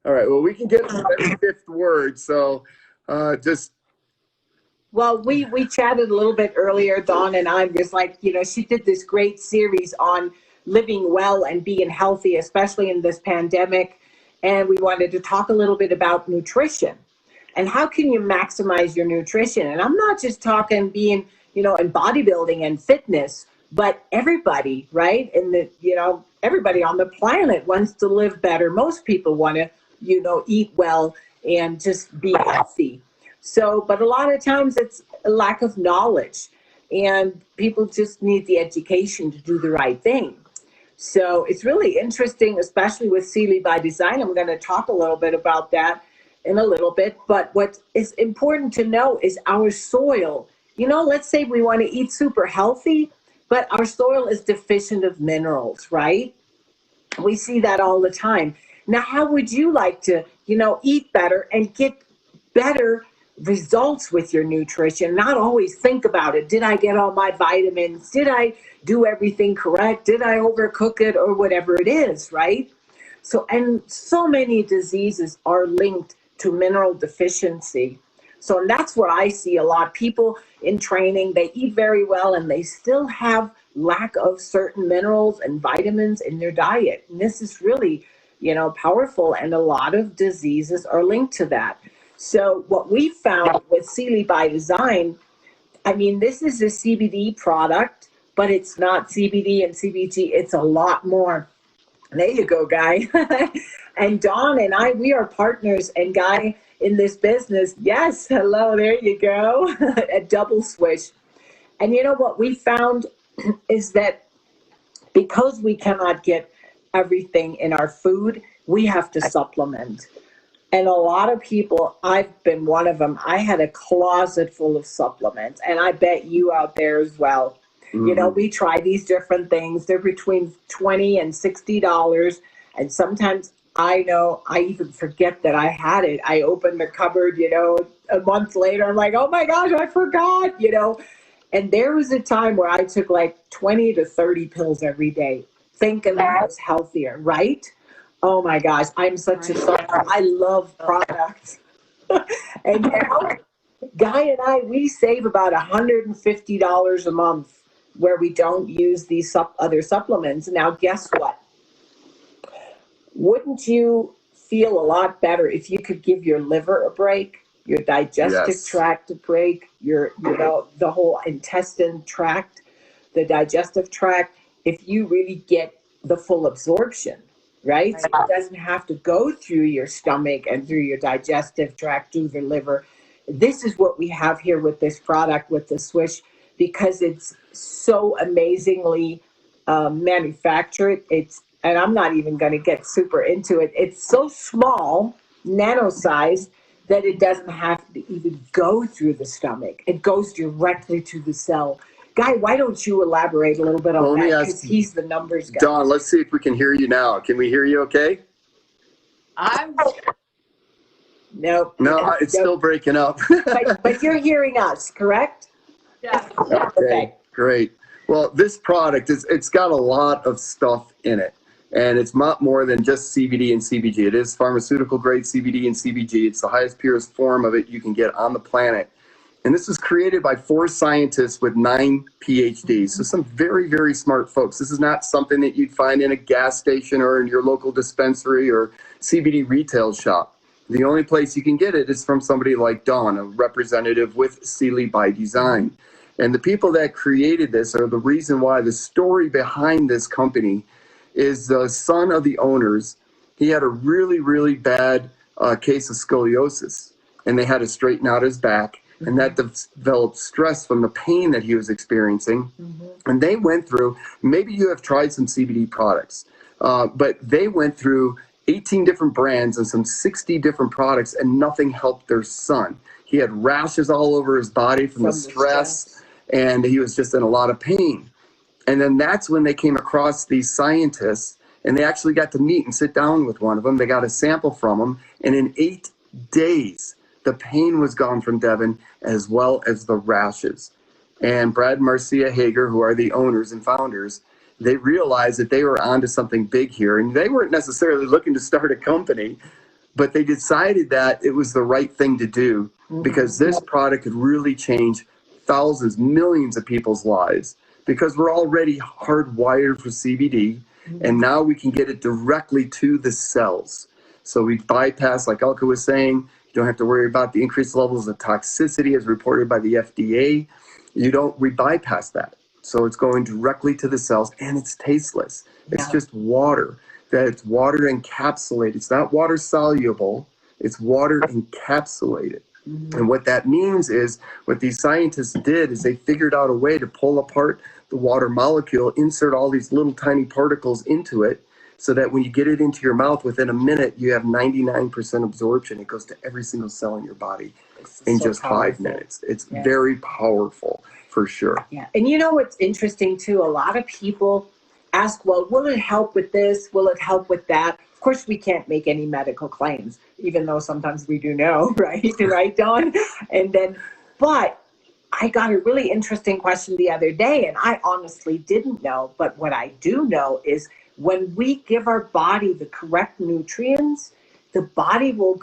All right. Well, we can get to that fifth word. So just. Well, we chatted a little bit earlier, Dawn and I, was like, she did this great series on living well and being healthy, especially in this pandemic. And we wanted to talk a little bit about nutrition and how can you maximize your nutrition. And I'm not just talking being, in bodybuilding and fitness, but everybody, right? And everybody on the planet wants to live better. Most people want to, eat well and just be healthy. So, but a lot of times it's a lack of knowledge and people just need the education to do the right thing. So it's really interesting, especially with Cili by Design. I'm going to talk a little bit about that in a little bit. But what is important to know is our soil. Let's say we want to eat super healthy, but our soil is deficient of minerals, right? We see that all the time. Now, how would you like to, eat better and get better results with your nutrition? Not always think about it. Did I get all my vitamins? Did I do everything correct? Did I overcook it or whatever it is, right? And so many diseases are linked to mineral deficiency. So, and that's where I see a lot of people in training, they eat very well and they still have lack of certain minerals and vitamins in their diet. And this is really, powerful. And a lot of diseases are linked to that. So what we found with Cili by Design, this is a CBD product, but it's not CBD and CBG. It's a lot more. There you go, Guy. And Dawn and I, we are partners, and Guy in this business. Yes, hello, there you go. A double swish. And what we found is that because we cannot get everything in our food, we have to supplement. And a lot of people, I've been one of them, I had a closet full of supplements, and I bet you out there as well. Mm-hmm. We try these different things. They're between $20 and $60. And sometimes I know I even forget that I had it. I open the cupboard, a month later, I'm like, oh my gosh, I forgot, And there was a time where I took like 20 to 30 pills every day, thinking that I was healthier, right? Oh my gosh, I'm such a sucker. I love products. And now, Guy and I, we save about $150 a month where we don't use these other supplements. Now, guess what? Wouldn't you feel a lot better if you could give your liver a break, your digestive tract a break, the whole intestine tract, the digestive tract, if you really get the full absorption? Right? So it doesn't have to go through your stomach and through your digestive tract, through the liver. This is what we have here with this product, with the Swish, because it's so amazingly manufactured. And I'm not even going to get super into it. It's so small, nano-sized, that it doesn't have to even go through the stomach. It goes directly to the cell. Guy, why don't you elaborate a little bit on that? Because he's the numbers guy. Dawn, let's see if we can hear you now. Can we hear you okay? Nope. No, it's still breaking up. but you're hearing us, correct? Yeah. Okay, great. Well, this product, it's got a lot of stuff in it. And it's not more than just CBD and CBG. It is pharmaceutical grade CBD and CBG. It's the highest, purest form of it you can get on the planet. And this was created by 4 scientists with 9 PhDs. So some very, very smart folks. This is not something that you'd find in a gas station or in your local dispensary or CBD retail shop. The only place you can get it is from somebody like Dawn, a representative with Cili by Design. And the people that created this are the reason why the story behind this company is the son of the owners. He had a really, really bad case of scoliosis, and they had to straighten out his back. And that developed stress from the pain that he was experiencing. Mm-hmm. And they went through, maybe you have tried some CBD products, but they went through 18 different brands and some 60 different products, and nothing helped their son. He had rashes all over his body from the stress, and he was just in a lot of pain. And then that's when they came across these scientists, and they actually got to meet and sit down with one of them. They got a sample from him, and in 8 days, the pain was gone from Devin, as well as the rashes. And Brad and Marcia Hager, who are the owners and founders, they realized that they were onto something big here. And they weren't necessarily looking to start a company, But they decided that it was the right thing to do because this product could really change thousands, millions of people's lives because we're already hardwired for CBD, and now we can get it directly to the cells. So we bypass, like Elke was saying, you don't have to worry about the increased levels of toxicity as reported by the FDA. We bypass that. So it's going directly to the cells, and it's tasteless. It's just water. That it's water encapsulated. It's not water soluble. It's water encapsulated. And what that means is what these scientists did is they figured out a way to pull apart the water molecule, insert all these little tiny particles into it, so that when you get it into your mouth, within a minute, you have 99% absorption. It goes to every single cell in your body in just 5 minutes. It's very powerful, for sure. Yeah. And you know what's interesting, too? A lot of people ask, well, will it help with this? Will it help with that? Of course, we can't make any medical claims, even though sometimes we do know, right? Right, Dawn? But I got a really interesting question the other day, and I honestly didn't know. But what I do know is when we give our body the correct nutrients, the body will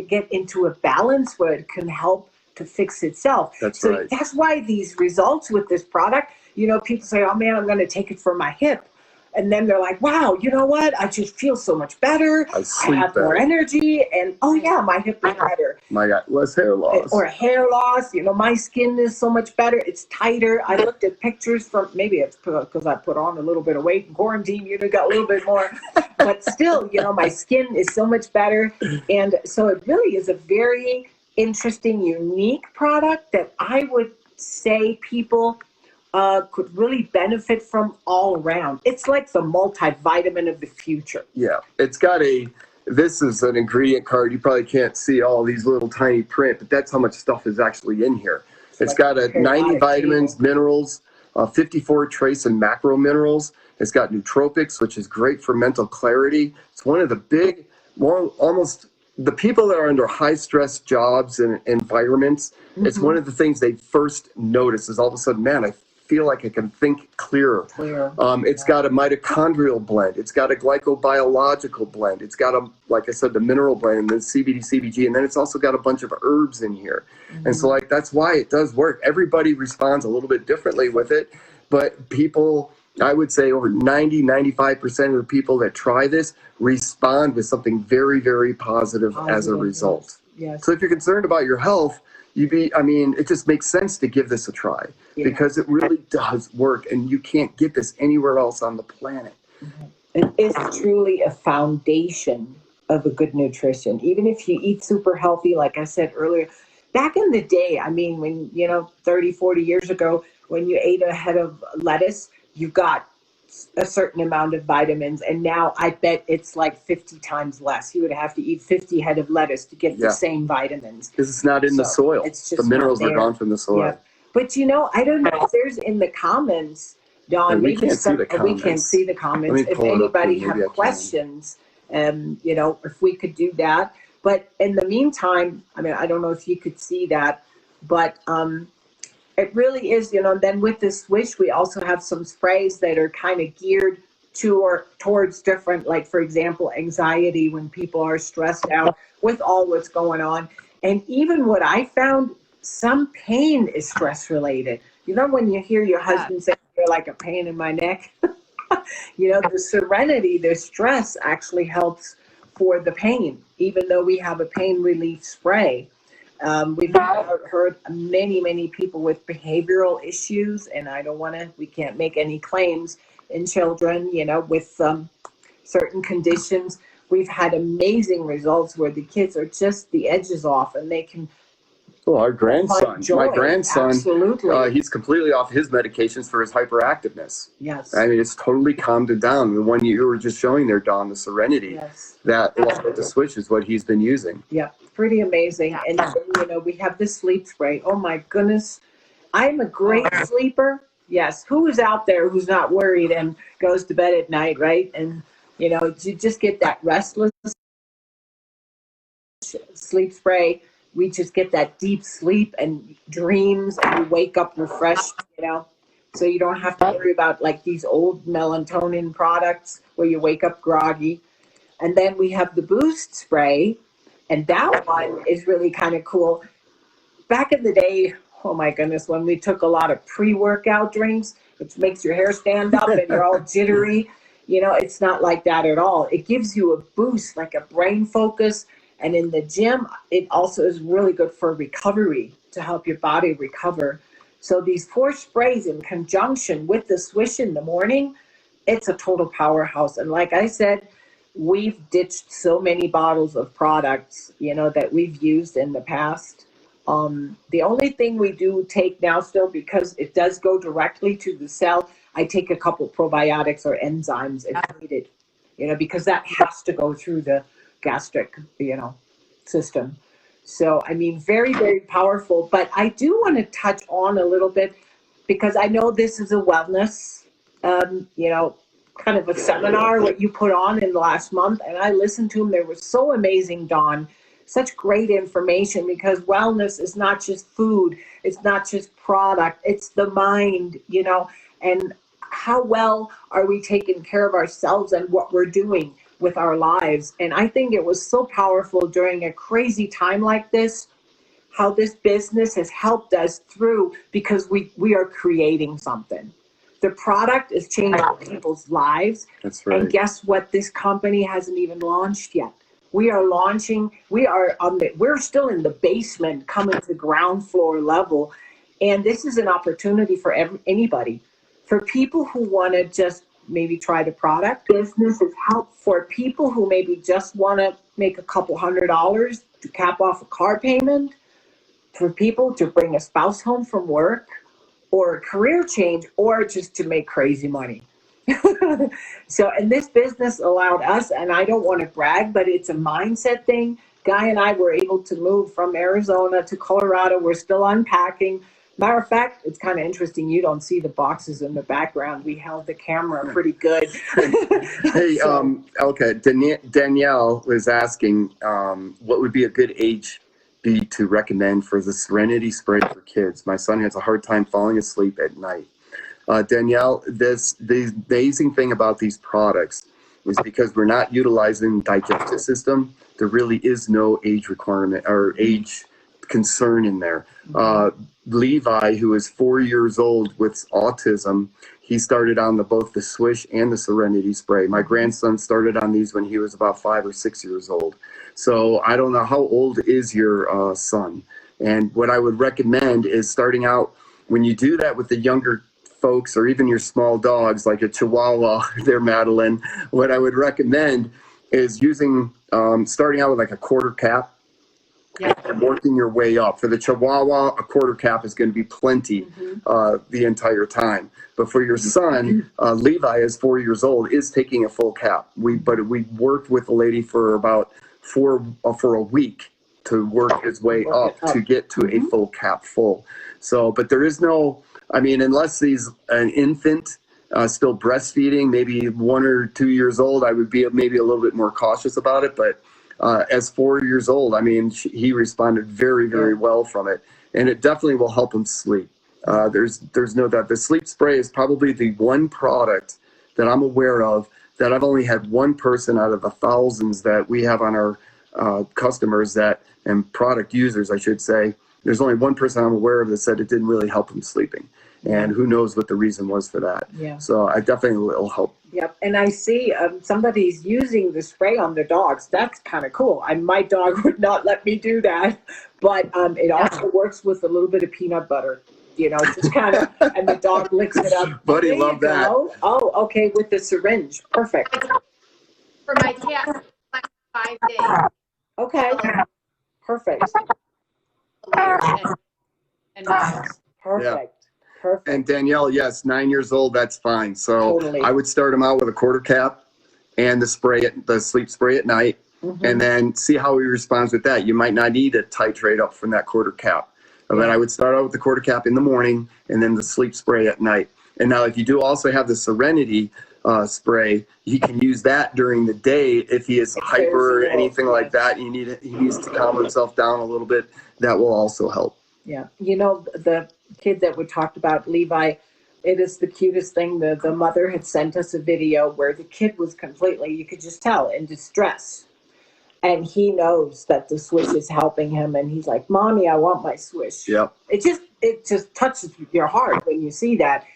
get into a balance where it can help to fix itself. That's right. That's why these results with this product, people say, oh man, I'm going to take it for my hip. And then they're like, wow, you know what? I just feel so much better. I have better. More energy. And oh yeah, my hip is better. My God, less hair loss. Or hair loss. My skin is so much better. It's tighter. I looked at pictures from, maybe it's because I put on a little bit of weight in quarantine, got a little bit more. But still, my skin is so much better. And so it really is a very interesting, unique product that I would say people could really benefit from all around. It's like the multivitamin of the future. Yeah, this is an ingredient card. You probably can't see all these little tiny print, but that's how much stuff is actually in here. It's got 90 vitamins, minerals, 54 trace and macro minerals. It's got nootropics, which is great for mental clarity. It's one of the almost the people that are under high stress jobs and environments, it's one of the things they first notice is all of a sudden, man, I feel like I can think clearer. It's got a mitochondrial blend. It's got a glycobiological blend. It's got like I said, the mineral blend and then CBD, CBG, and then it's also got a bunch of herbs in here. And so that's why it does work. Everybody responds a little bit differently with it, but people, I would say over 95% of the people that try this respond with something very, very positive as a result. Yes. So if you're concerned about your health, it just makes sense to give this a try because it really does work, and you can't get this anywhere else on the planet. It is truly a foundation of a good nutrition. Even if you eat super healthy, like I said earlier, back in the day, when, 30, 40 years ago, when you ate a head of lettuce, you got a certain amount of vitamins, and now I bet it's like 50 times less. You would have to eat 50 head of lettuce to get the same vitamins. Because it's not in the soil. It's just the minerals are gone from the soil. Yeah. But I don't know if there's in the comments, Dawn. We can't see the comments. We can't see the comments. If anybody have questions, if we could do that. But in the meantime, I don't know if you could see that, but it really is, then with this Swish, we also have some sprays that are kind of geared towards different, like, for example, anxiety when people are stressed out with all what's going on. And even what I found, some pain is stress related. When you hear your husband say, "You're like a pain in my neck," the Serenity, the stress actually helps for the pain, even though we have a pain relief spray. We've heard many people with behavioral issues, and we can't make any claims in children, with certain conditions. We've had amazing results where the kids are just the edges off and they can. Well, my grandson, absolutely. He's completely off his medications for his hyperactiveness. Yes. It's totally calmed him down. The one you were just showing there, Dawn, the Serenity, that the Swish is what he's been using. Yeah, pretty amazing. And we have this sleep spray. Oh my goodness. I'm a great sleeper. Yes. Who is out there who's not worried and goes to bed at night, right? And, you just get that restless sleep spray. We just get that deep sleep and dreams, and you wake up refreshed, so you don't have to worry about like these old melatonin products where you wake up groggy. And then we have the Boost spray, And that one is really kind of cool. Back in the day, oh my goodness, when we took a lot of pre-workout drinks, which makes your hair stand up and you're all jittery, it's not like that at all. It gives you a boost, like a brain focus. And in the gym, it also is really good for recovery, to help your body recover. So these 4 sprays in conjunction with the swish in the morning, it's a total powerhouse. And like I said, we've ditched so many bottles of products, that we've used in the past. The only thing we do take now still, because it does go directly to the cell, I take a couple probiotics or enzymes if needed, because that has to go through the gastric, system. So, I mean, very, very powerful. But I do want to touch on a little bit, because I know this is a wellness, kind of a seminar what you put on in the last month. And I listened to them. They were so amazing, Dawn. Such great information, because wellness is not just food. It's not just product. It's the mind, and how well are we taking care of ourselves and what we're doing with our lives. And I think it was so powerful during a crazy time like this, how this business has helped us through, because we are creating something. The product is changing people's lives. That's right. And guess what? This company hasn't even launched yet. We are launching. We're still in the basement, coming to ground floor level. And this is an opportunity for anybody, for people who want to just maybe try the product. Business is help for people who maybe just want to make a couple $100 to cap off a car payment, for people to bring a spouse home from work, or a career change, or just to make crazy money. So, and this business allowed us, and I don't want to brag, but it's a mindset thing. Guy and I were able to move from Arizona to Colorado. We're still unpacking. Matter of fact, it's kind of interesting. You don't see the boxes in the background. We held the camera pretty good. Hey, Elke, Danielle was asking what would be a good age be to recommend for the Serenity spray for kids. My son has a hard time falling asleep at night. Danielle, the amazing thing about these products is, because we're not utilizing digestive system, there really is no age requirement or age concern in there. Levi, who is 4 years old with autism, he started on both the Swish and the Serenity spray. My grandson started on these when he was about 5 or 6 years old. So I don't know, how old is your son? And what I would recommend is, starting out, when you do that with the younger folks, or even your small dogs like a Chihuahua, they're Madeline, what I would recommend is using, starting out with like a quarter cap. Yeah. And working your way up. For the Chihuahua, a quarter cap is going to be plenty the entire time. But for your son, Levi is 4 years old, is taking a full cap. We worked with a lady for about for a week to work his way up to get to a full cap full. So, but there is no, I mean, unless he's an infant still breastfeeding, maybe 1 or 2 years old, I would be maybe a little bit more cautious about it. But as 4 years old, I mean, he responded very, very well from it, and it definitely will help him sleep. There's no doubt. The sleep spray is probably the one product that I'm aware of that I've only had one person out of the thousands that we have on our customers and product users, I should say. There's only one person I'm aware of that said it didn't really help him sleeping. And who knows what the reason was for that. Yeah. So I definitely will help. Yep. And I see somebody's using the spray on their dogs. That's kind of cool. My dog would not let me do that. But it also works with a little bit of peanut butter, just kind of, and the dog licks it up. Buddy, love that. Oh, okay, with the syringe. Perfect. For my cat, like 5 days. Okay. Perfect. And Perfect. Yeah. Perfect. And Danielle, yes, 9 years old, that's fine. So Totally. I would start him out with a quarter cap and the sleep spray at night, and then see how he responds with that. You might not need to titrate up from that quarter cap. But I would start out with the quarter cap in the morning and then the sleep spray at night. And now if you do also have the Serenity spray, he can use that during the day if he is hyper or anything like that. He needs to calm himself down a little bit. That will also help. Yeah. The kid that we talked about, Levi, it is the cutest thing. The mother had sent us a video where the kid was completely, you could just tell, in distress. and he knows that the swish is helping him, and he's like, "Mommy, I want my swish." Yep. It just touches your heart when you see that.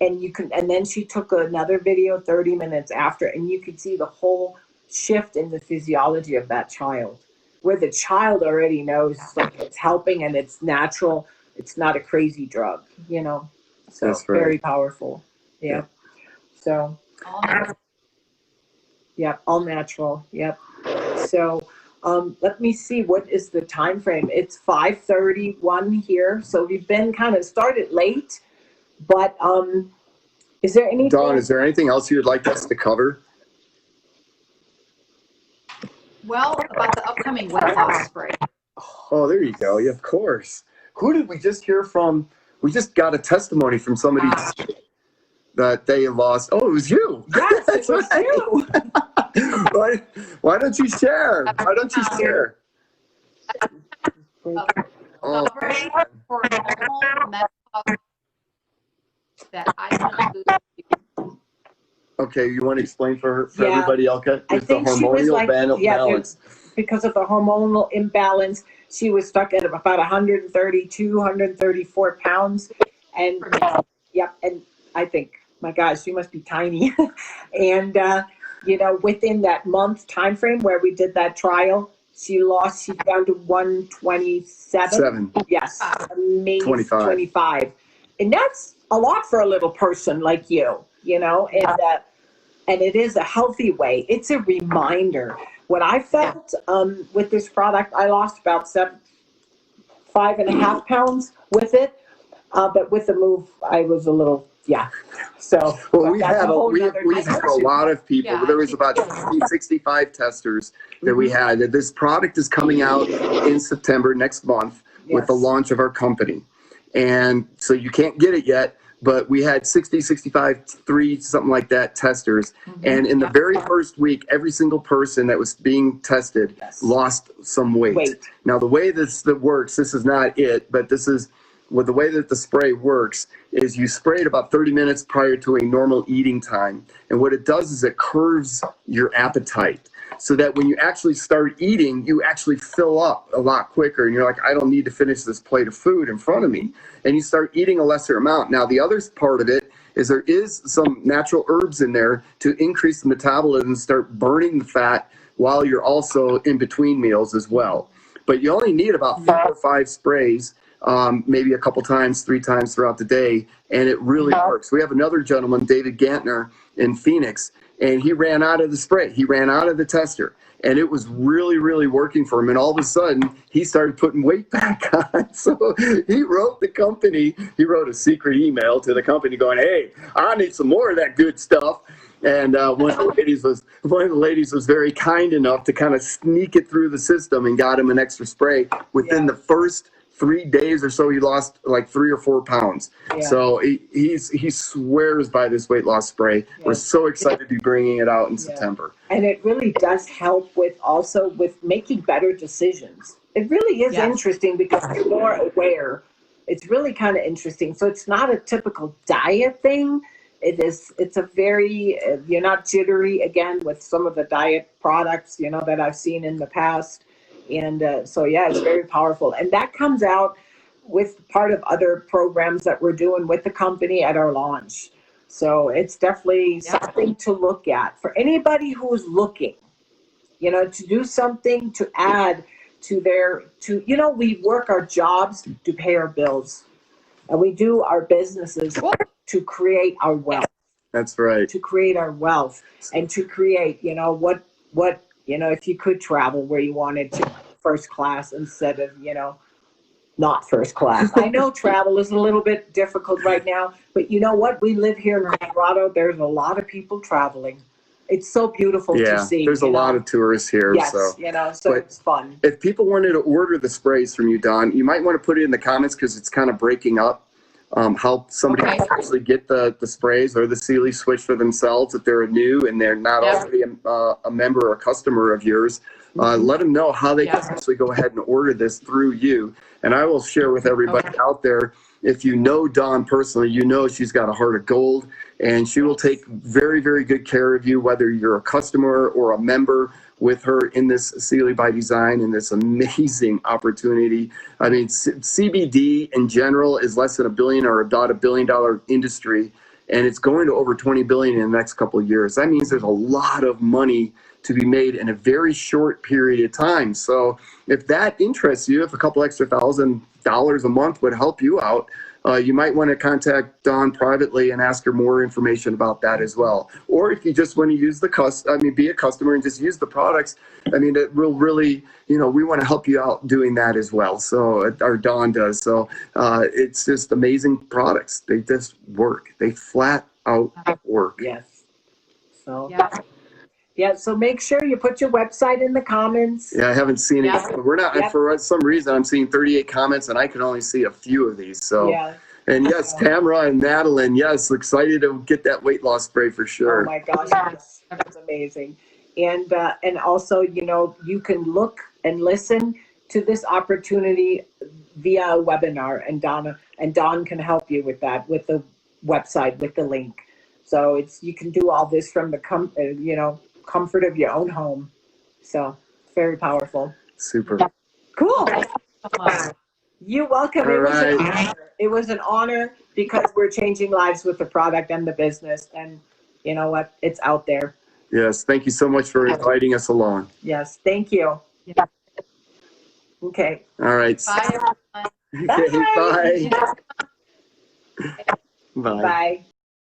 And then she took another video 30 minutes after, and you could see the whole shift in the physiology of that child, where the child already knows, like, it's helping and it's natural. It's not a crazy drug, you know. So That's right. very powerful. Yeah. So All natural. yeah, all natural. Yep. So let me see, what is the time frame? It's 5:31 here, so we've been kind of started late, but is there anything? Dawn, is there anything else you would like us to cover? Well, about the upcoming weight loss spray. Oh, there you go. Yeah, of course. Who did we just hear from? We just got a testimony from somebody that they lost. Oh, it was you. Yes, it was you. Why don't you share? Why don't you share? Oh, Spray for normal menopause that I can lose. okay, you want to explain for Yeah. everybody, Elke? I It's the think she was hormonal like, balance. because of the hormonal imbalance, she was stuck at about 132, 134 pounds. And yep, and I think, my gosh, she must be tiny. And within that month time frame where we did that trial, she's down to 127. Yes, maybe 25. And that's a lot for a little person like you, and it is a healthy way. It's a reminder. What I felt with this product, I lost about 5.5 pounds with it, but with the move, I was a little, So, well, we've had a lot of people. Yeah. There was about 65 testers that we had. This product is coming out in September next month with the launch of our company. And so you can't get it yet, but we had 60, 65, 3, something like that, testers. And in the very first week, every single person that was being tested lost some weight. Now, the way that works, this is not it, but this is the way that the spray works is you spray it about 30 minutes prior to a normal eating time. And what it does is it curves your appetite so that when you actually start eating, you actually fill up a lot quicker. And you're like, I don't need to finish this plate of food in front of me. And you start eating a lesser amount. Now, the other part of it is there is some natural herbs in there to increase the metabolism and start burning the fat while you're also in between meals as well. But you only need about 4 or 5 sprays, maybe a couple times, 3 times throughout the day, and it really works. We have another gentleman, David Gantner, in Phoenix, and he ran out of the spray. He ran out of the tester, and it was really, really working for him. And all of a sudden, he started putting weight back on. So he wrote the company, he wrote a secret email to the company going, hey, I need some more of that good stuff. And one of the ladies was very kind enough to kind of sneak it through the system and got him an extra spray. Within the first 3 days or so, he lost like 3 or 4 pounds. So he swears by this weight loss spray. We're so excited to be bringing it out in September. And it really does help with making better decisions. It really is interesting because you're more aware. It's really kind of interesting. So it's not a typical diet thing. It's a very, you're not jittery again with some of the diet products, that I've seen in the past. And so, it's very powerful. And that comes out with part of other programs that we're doing with the company at our launch. So it's definitely something to look at for anybody who's looking, to do something to add to we work our jobs to pay our bills, and we do our businesses to create our wealth. That's right. To create our wealth and to create, what if you could travel where you wanted to, first class instead of, not first class. I know travel is a little bit difficult right now, but you know what? We live here in Colorado. There's a lot of people traveling. It's so beautiful to see. There's a lot of tourists here. Yes, so it's fun. If people wanted to order the sprays from you, Dawn, you might want to put it in the comments because it's kind of breaking up. How somebody can actually get the sprays or the Cili switch for themselves if they're new and they're not already a member or a customer of yours. Let them know how they can actually go ahead and order this through you. And I will share with everybody out there, if you know Dawn personally, she's got a heart of gold, and she will take very, very good care of you, whether you're a customer or a member with her in this Cili by Design and this amazing opportunity. I mean, CBD in general is less than $1 billion or about $1 billion industry, and it's going to over 20 billion in the next couple of years. That means there's a lot of money to be made in a very short period of time. So if that interests you, if a couple extra $1,000 a month would help you out, you might want to contact Dawn privately and ask her more information about that as well. Or if you just want to use be a customer and just use the products, I mean, it will really, we want to help you out doing that as well. So, or Dawn does. So it's just amazing products. They just work. They flat out work. Yes. So. Yeah, so make sure you put your website in the comments. Yeah, I haven't seen it. We're not, for some reason, I'm seeing 38 comments and I can only see a few of these. So, and yes, Tamara and Madeline, yes, excited to get that weight loss spray for sure. Oh my gosh, that's amazing. And also, you can look and listen to this opportunity via a webinar, and Dawn can help you with that, with the website, with the link. So you can do all this from the comfort of your own home. So very powerful. Super. Cool. You're welcome. It was an honor because we're changing lives with the product and the business. And you know what? It's out there. Yes. Thank you so much for inviting us along. Yes. Thank you. Okay. All right. Bye, everyone. Okay, bye. Bye. Bye.